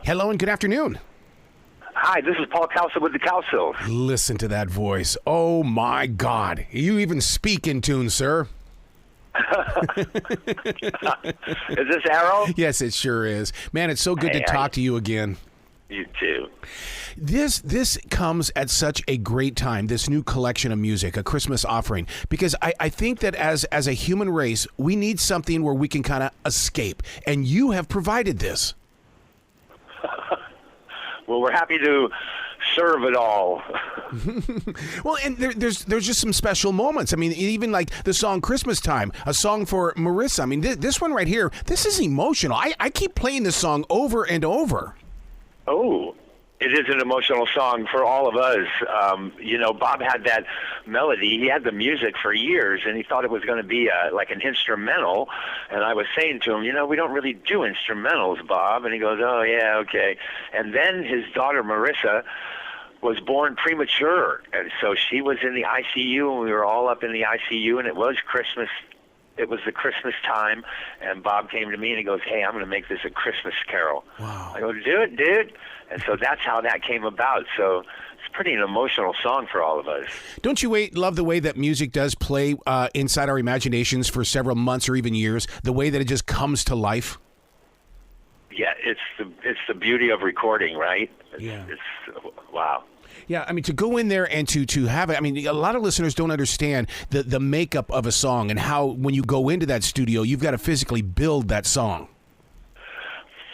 Hello and good afternoon. Hi, this is Paul Cowsill with the Cowsills. Listen to that voice. Oh, my God. You even speak in tune, sir. Is this Arrow? Yes, it sure is. Man, it's so good to talk to you again. You too. This comes at such a great time, this new collection of music, a Christmas offering, because I think that as a human race, we need something where we can kind of escape, and you have provided this. Well, we're happy to serve it all. Well, and there's just some special moments. I mean, even like the song Christmastime, a song for Marissa. I mean, this one right here, this is emotional. I keep playing this song over and over. Oh, it is an emotional song for all of us. Bob had that melody. He had the music for years, and he thought it was going to be like an instrumental. And I was saying to him, we don't really do instrumentals, Bob. And he goes, oh, yeah, okay. And then his daughter, Marissa, was born premature. And so she was in the ICU, and we were all up in the ICU, and it was Christmas. It was the Christmas time, and Bob came to me and he goes, hey, I'm going to make this a Christmas carol. Wow. I go, do it, dude. And so that's how that came about. So it's pretty an emotional song for all of us. Don't you love the way that music does play inside our imaginations for several months or even years, the way that it just comes to life? Yeah, it's the beauty of recording, right? It's wow. Yeah, I mean, to go in there and to have it, I mean, a lot of listeners don't understand the makeup of a song and how when you go into that studio, you've got to physically build that song.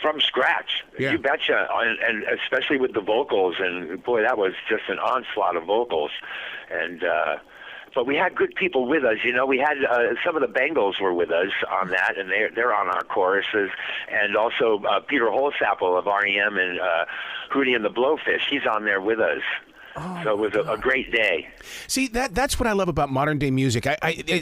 From scratch. Yeah. You betcha. And especially with the vocals, and boy, that was just an onslaught of vocals. And but we had good people with us. We had some of the Bangles were with us on that, and they're on our choruses. And also Peter Holsapple of REM and Hootie and the Blowfish, he's on there with us. Oh, so it was a great day. See, that's what I love about modern day music.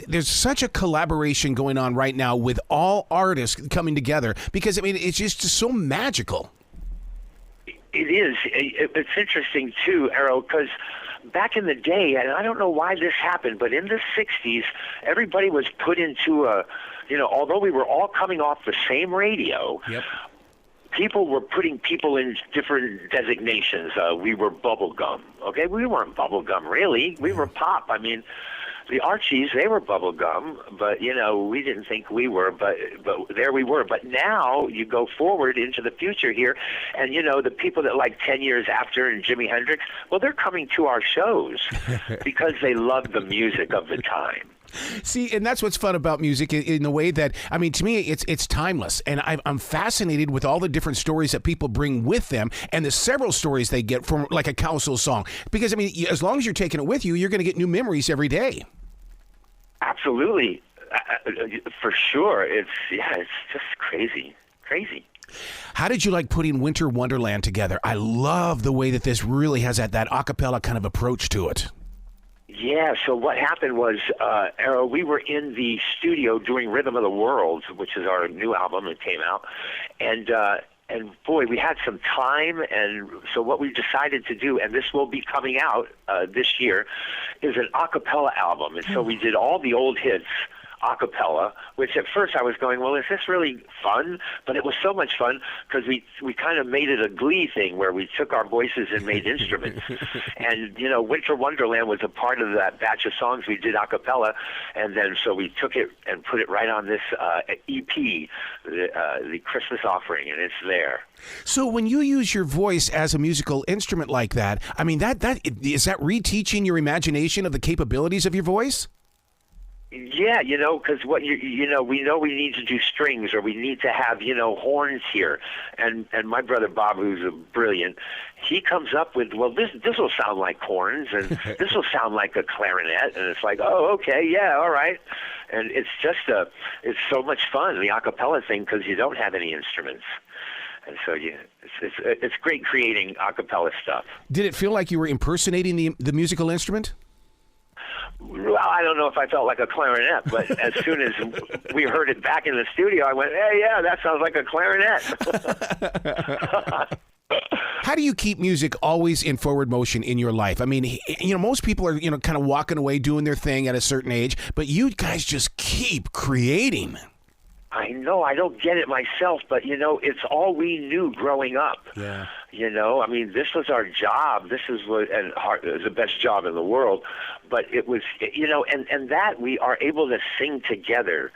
There's such a collaboration going on right now with all artists coming together because, I mean, it's just so magical. It is. It's interesting, too, Arrow, because back in the day, and I don't know why this happened, but in the 60s, everybody was put into although we were all coming off the same radio, yep. People were putting people in different designations. We were bubblegum. Okay, we weren't bubblegum, really. We were pop. I mean, the Archies, they were bubblegum, but, we didn't think we were, but there we were. But now you go forward into the future here, and, the people that like 10 years after and Jimi Hendrix, well, they're coming to our shows because they love the music of the time. See, and that's what's fun about music in the way that, I mean, to me, it's timeless. And I'm fascinated with all the different stories that people bring with them and the several stories they get from like a Cowsill song. Because, I mean, as long as you're taking it with you, you're going to get new memories every day. Absolutely. For sure. It's just crazy. Crazy. How did you like putting Winter Wonderland together? I love the way that this really has that a cappella kind of approach to it. Yeah, so what happened was, Arrow, we were in the studio doing Rhythm of the World, which is our new album that came out, and boy, we had some time, and so what we decided to do, and this will be coming out this year, is an a cappella album, and so we did all the old hits a cappella, which at first I was going, well, is this really fun? But it was so much fun because we kind of made it a Glee thing where we took our voices and made instruments. And, Winter Wonderland was a part of that batch of songs we did a cappella, and then so we took it and put it right on this EP, the Christmas offering, and it's there. So when you use your voice as a musical instrument like that, I mean, that is that reteaching your imagination of the capabilities of your voice? Yeah, because what we know we need to do strings or we need to have horns here, and my brother Bob, who's brilliant, he comes up with, well, this will sound like horns and this will sound like a clarinet, and it's like, oh, okay, yeah, all right, and it's it's so much fun, the a cappella thing, because you don't have any instruments. And so, yeah, it's great creating a cappella stuff. Did it feel like you were impersonating the musical instrument? Well, I don't know if I felt like a clarinet, but as soon as we heard it back in the studio, I went, hey, yeah, that sounds like a clarinet. How do you keep music always in forward motion in your life? I mean, most people are, kind of walking away doing their thing at a certain age, but you guys just keep creating. I know, I don't get it myself, but, it's all we knew growing up. Yeah. I mean, this was our job. This is what, and it was the best job in the world. But it was, and that we are able to sing together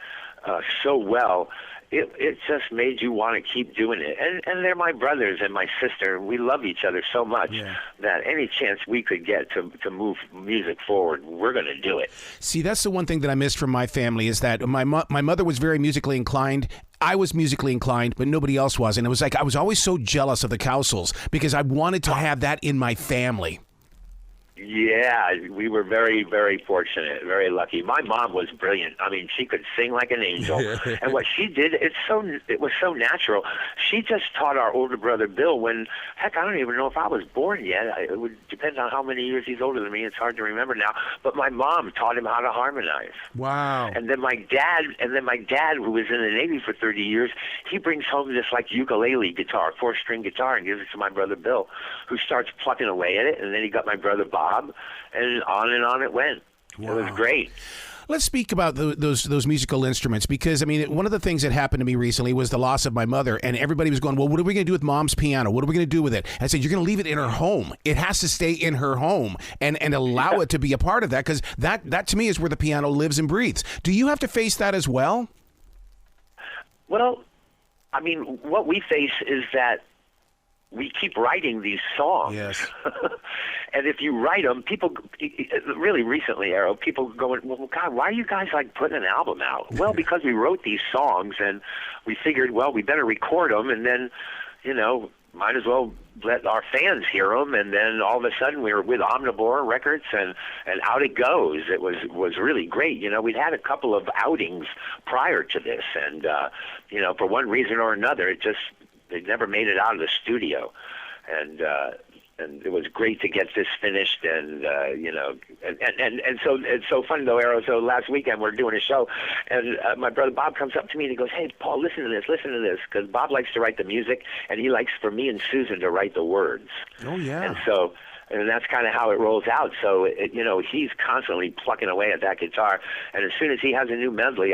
so well. It just made you want to keep doing it. And they're my brothers and my sister. We love each other so much that any chance we could get to move music forward, we're going to do it. See, that's the one thing that I missed from my family is that my mother was very musically inclined. I was musically inclined, but nobody else was. And it was like I was always so jealous of the Cowsills because I wanted to have that in my family. Yeah, we were very, very fortunate, very lucky. My mom was brilliant. I mean, she could sing like an angel. And what she did, it was so natural. She just taught our older brother, Bill, when, heck, I don't even know if I was born yet. It would depend on how many years he's older than me. It's hard to remember now. But my mom taught him how to harmonize. Wow. And then my dad, who was in the Navy for 30 years, he brings home this like ukulele guitar, 4-string guitar, and gives it to my brother, Bill, who starts plucking away at it. And then he got my brother, Bob, and on it went. Wow. It was great. Let's speak about those musical instruments because, I mean, one of the things that happened to me recently was the loss of my mother, and everybody was going, well, what are we going to do with Mom's piano? What are we going to do with it? I said, you're going to leave it in her home. It has to stay in her home and allow it to be a part of that because that to me is where the piano lives and breathes. Do you have to face that as well? Well, I mean, what we face is that we keep writing these songs. Yes. And if you write them, people, really recently, Arrow, people going, well, God, why are you guys like putting an album out? Well, because we wrote these songs and we figured, well, we better record them and then, might as well let our fans hear them. And then all of a sudden we were with Omnivore Records and out it goes. It was really great. We'd had a couple of outings prior to this and, for one reason or another, they never made it out of the studio, and it was great to get this finished, and so it's so fun though, Arrow. So last weekend we're doing a show, and my brother Bob comes up to me and he goes, "Hey, Paul, listen to this," because Bob likes to write the music, and he likes for me and Susan to write the words. Oh yeah, and so. And that's kind of how it rolls out. So, he's constantly plucking away at that guitar. And as soon as he has a new melody,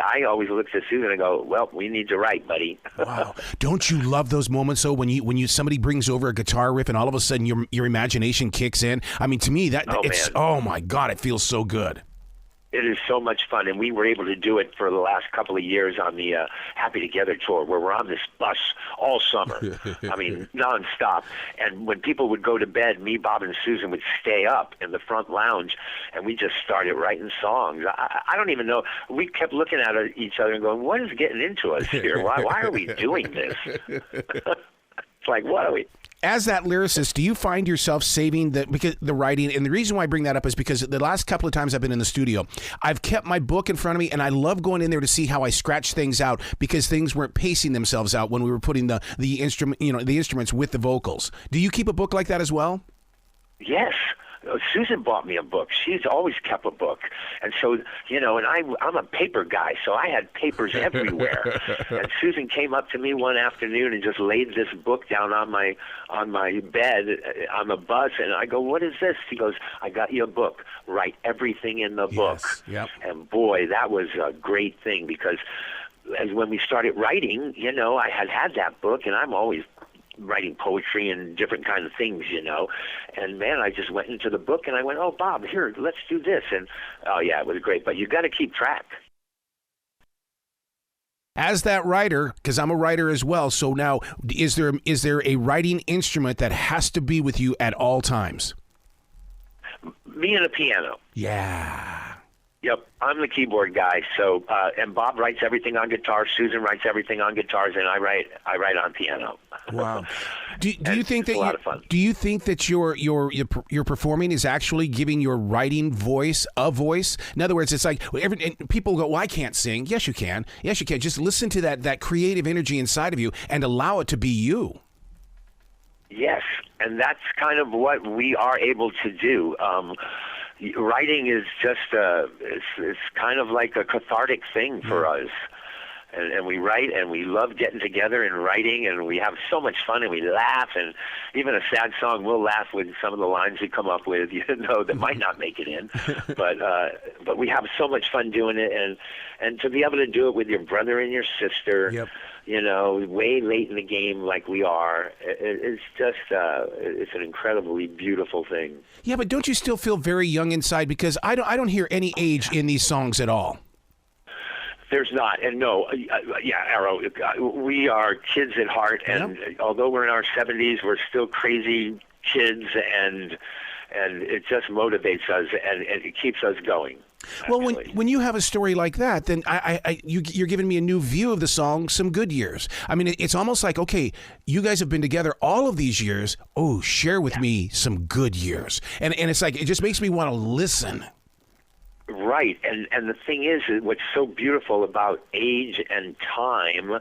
I always look to Susan and go, well, we need to write, buddy. Wow. Don't you love those moments, though, when somebody brings over a guitar riff and all of a sudden your imagination kicks in? I mean, to me, oh, my God, it feels so good. It is so much fun, and we were able to do it for the last couple of years on the Happy Together tour, where we're on this bus all summer. I mean, nonstop. And when people would go to bed, me, Bob, and Susan would stay up in the front lounge, and we just started writing songs. I don't even know. We kept looking at each other and going, what is getting into us here? Why are we doing this? It's like, what are we... As that lyricist, do you find yourself saving the writing? And the reason why I bring that up is because the last couple of times I've been in the studio, I've kept my book in front of me, and I love going in there to see how I scratch things out because things weren't pacing themselves out when we were putting the instruments with the vocals. Do you keep a book like that as well? Yes. Susan bought me a book. She's always kept a book. And so, and I'm a paper guy, so I had papers everywhere. And Susan came up to me one afternoon and just laid this book down on my bed on the bus, and I go, what is this? She goes, I got you a book. Write everything in the book. Yep. And boy, that was a great thing because as when we started writing, I had that book, and I'm always writing poetry and different kinds of things, and man, I just went into the book and I went, oh, Bob, here, let's do this. And oh yeah, it was great, but you got to keep track. As that writer, because I'm a writer as well, so now is there a writing instrument that has to be with you at all times? Me and a piano. Yeah. Yep, I'm the keyboard guy. So, and Bob writes everything on guitar. Susan writes everything on guitars, and I write on piano. Wow. Do you think that a lot of fun. Do you think that your performing is actually giving your writing voice a voice? In other words, it's like people go, "Well, I can't sing." Yes, you can. Yes, you can. Just listen to that creative energy inside of you and allow it to be you. Yes, and that's kind of what we are able to do. Writing is just it's kind of like a cathartic thing for us. And we write, and we love getting together and writing, and we have so much fun, and we laugh, and even a sad song, we'll laugh with some of the lines we come up with, that might not make it in. But we have so much fun doing it, and to be able to do it with your brother and your sister, Yep. Way late in the game like we are, it's just, it's an incredibly beautiful thing. Yeah, but don't you still feel very young inside? Because I don't hear any age in these songs at all. There's not, and no, Arrow, we are kids at heart, and although we're in our 70s, we're still crazy kids, and it just motivates us, and it keeps us going. Well, when you have a story like that, then you're giving me a new view of the song, Some Good Years. I mean, it's almost like, okay, you guys have been together all of these years. Oh, share with me some good years. And it's like, it just makes me want to listen. Right, and the thing is, what's so beautiful about age and time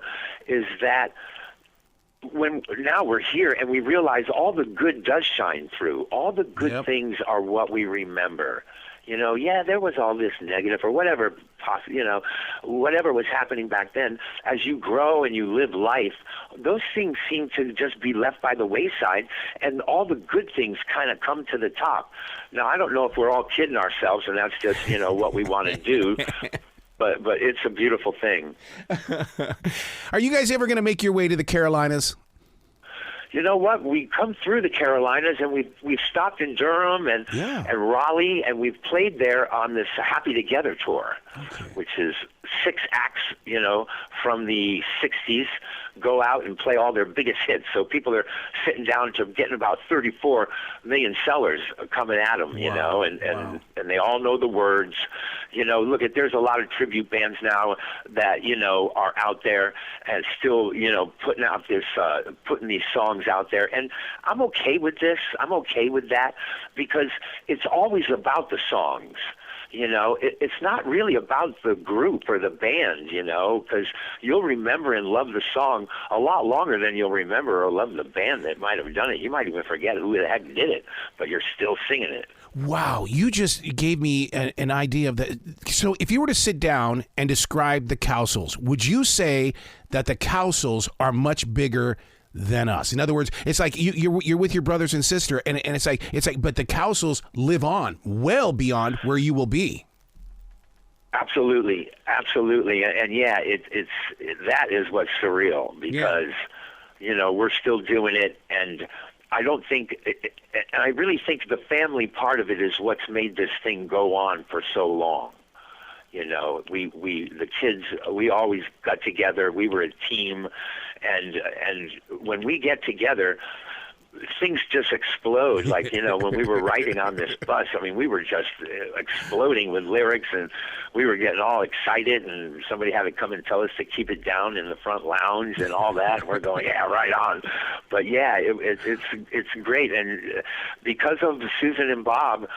is that now we're here and we realize all the good does shine through. All the good things are what we remember. There was all this negative or whatever, whatever was happening back then. As you grow and you live life, those things seem to just be left by the wayside, and all the good things kind of come to the top. Now, I don't know if we're all kidding ourselves, and that's just, what we want to do. But it's a beautiful thing. Are you guys ever going to make your way to the Carolinas? You know what? We come through the Carolinas, and we've stopped in Durham and Raleigh, and we've played there on this Happy Together tour, which is 6 acts, from the 60s, go out and play all their biggest hits. So people are sitting down to getting about 34 million sellers coming at them, and they all know the words. There's a lot of tribute bands now that, are out there and still, putting these songs out there. And I'm okay with this. I'm okay with that because it's always about the songs. It's not really about the group or the band, because you'll remember and love the song a lot longer than you'll remember or love the band that might have done it. You might even forget who the heck did it, but you're still singing it. Wow, you just gave me an idea of that. So if you were to sit down and describe the Cowsills, would you say that the Cowsills are much bigger than us? In other words, it's like you're with your brothers and sister, and it's like, but the Cowsills live on well beyond where you will be. Absolutely, and that is what's surreal because we're still doing it, and I don't think, and I really think the family part of it is what's made this thing go on for so long. The kids, we always got together. We were a team, and when we get together, things just explode. Like, when we were writing on this bus, we were just exploding with lyrics, and we were getting all excited, and somebody had to come and tell us to keep it down in the front lounge and all that, and we're going, yeah, right on. But yeah, it's great, and because of Susan and Bob,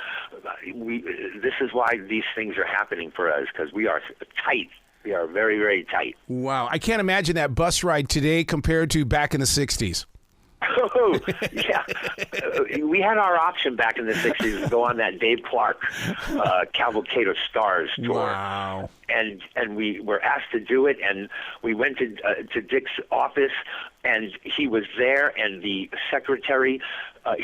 this is why these things are happening for us, because we are tight. We are very, very tight. Wow, I can't imagine that bus ride today compared to back in the 60s. Oh, yeah. We had our option back in the 60s to go on that Dave Clark Cavalcade of Stars tour. Wow. And we were asked to do it, and we went to Dick's office, and he was there, and the secretary,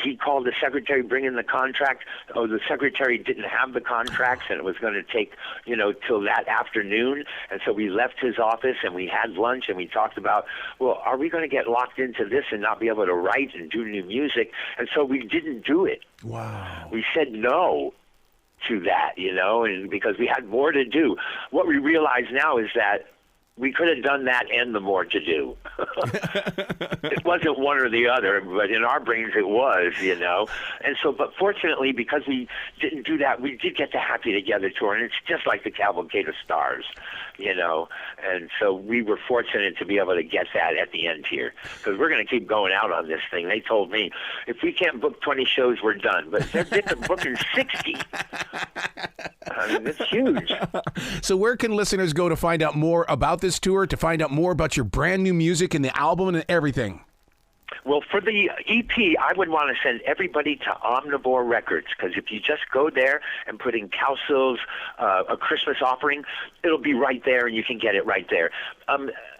he called the secretary, bring in the contract. Oh, the secretary didn't have the contracts, and it was going to take, till that afternoon. And so we left his office, and we had lunch, and we talked about, well, are we going to get locked into this and not be able to write and do new music? And so we didn't do it. Wow. We said no to that, and because we had more to do. What we realize now is that we could have done that and the more to do. It wasn't one or the other, but in our brains it was, And so, but fortunately, because we didn't do that, we did get the Happy Together tour, and it's just like the Cavalcade of Stars, And so we were fortunate to be able to get that at the end here, because we're going to keep going out on this thing. They told me, if we can't book 20 shows, we're done. But they're booking 60. It's huge. So where can listeners go to find out more about this tour, to find out more about your brand new music and the album and everything? Well, for the EP, I would want to send everybody to Omnivore Records, because if you just go there and put in Cowsills, a Christmas offering, it'll be right there, and you can get it right there.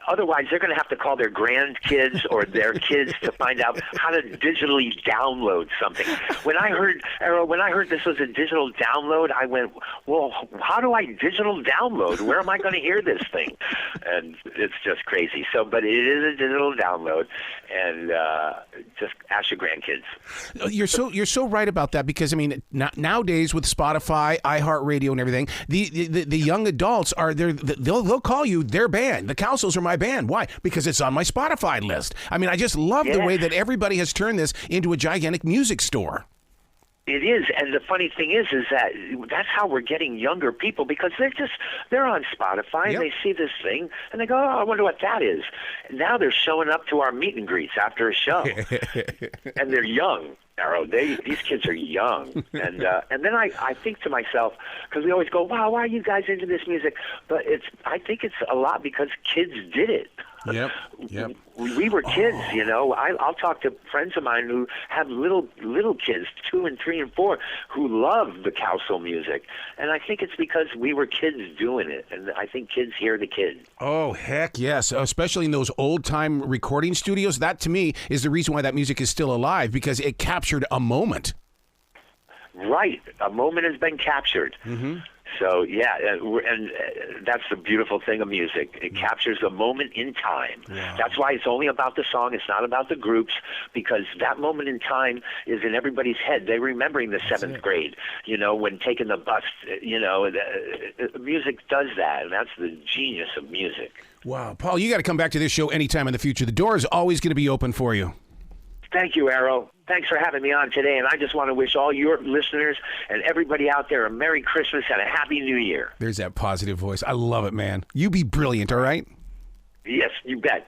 Otherwise, they're going to have to call their grandkids or their kids to find out how to digitally download something. When I heard, Errol, this was a digital download, I went, well, how do I digital download? Where am I going to hear this thing? And it's just crazy. So, but it is a digital download, and just ask your grandkids. You're so right about that, because I mean, nowadays with Spotify, iHeartRadio, and everything, the young adults are there. They'll call you their band. The Cowsills are my band. Why? Because it's on my Spotify list. I mean, I just love the way that everybody has turned this into a gigantic music store. It is, and the funny thing is that that's how we're getting younger people, because they're on Spotify and they see this thing and they go, oh, I wonder what that is. And now they're showing up to our meet and greets after a show, and they're young. Arrow, these kids are young, and then I think to myself, because we always go, wow, why are you guys into this music? But I think it's a lot because kids did it. Yep. We were kids, you know. I'll talk to friends of mine who have little kids, 2 and 3 and 4, who love the Cowsill music, and I think it's because we were kids doing it, and I think kids hear the kids. Oh, heck yes, especially in those old-time recording studios. That, to me, is the reason why that music is still alive, because it captured a moment. Right, a moment has been captured. Mm-hmm. So, yeah, and that's the beautiful thing of music. It captures a moment in time. Yeah. That's why it's only about the song. It's not about the groups, because that moment in time is in everybody's head. They're remembering the 7th grade, you know, when taking the bus. You know, music does that, and that's the genius of music. Wow. Paul, you got to come back to this show anytime in the future. The door is always going to be open for you. Thank you, Arrow. Thanks for having me on today, and I just want to wish all your listeners and everybody out there a Merry Christmas and a Happy New Year. There's that positive voice. I love it, man. You be brilliant, all right? Yes, you bet.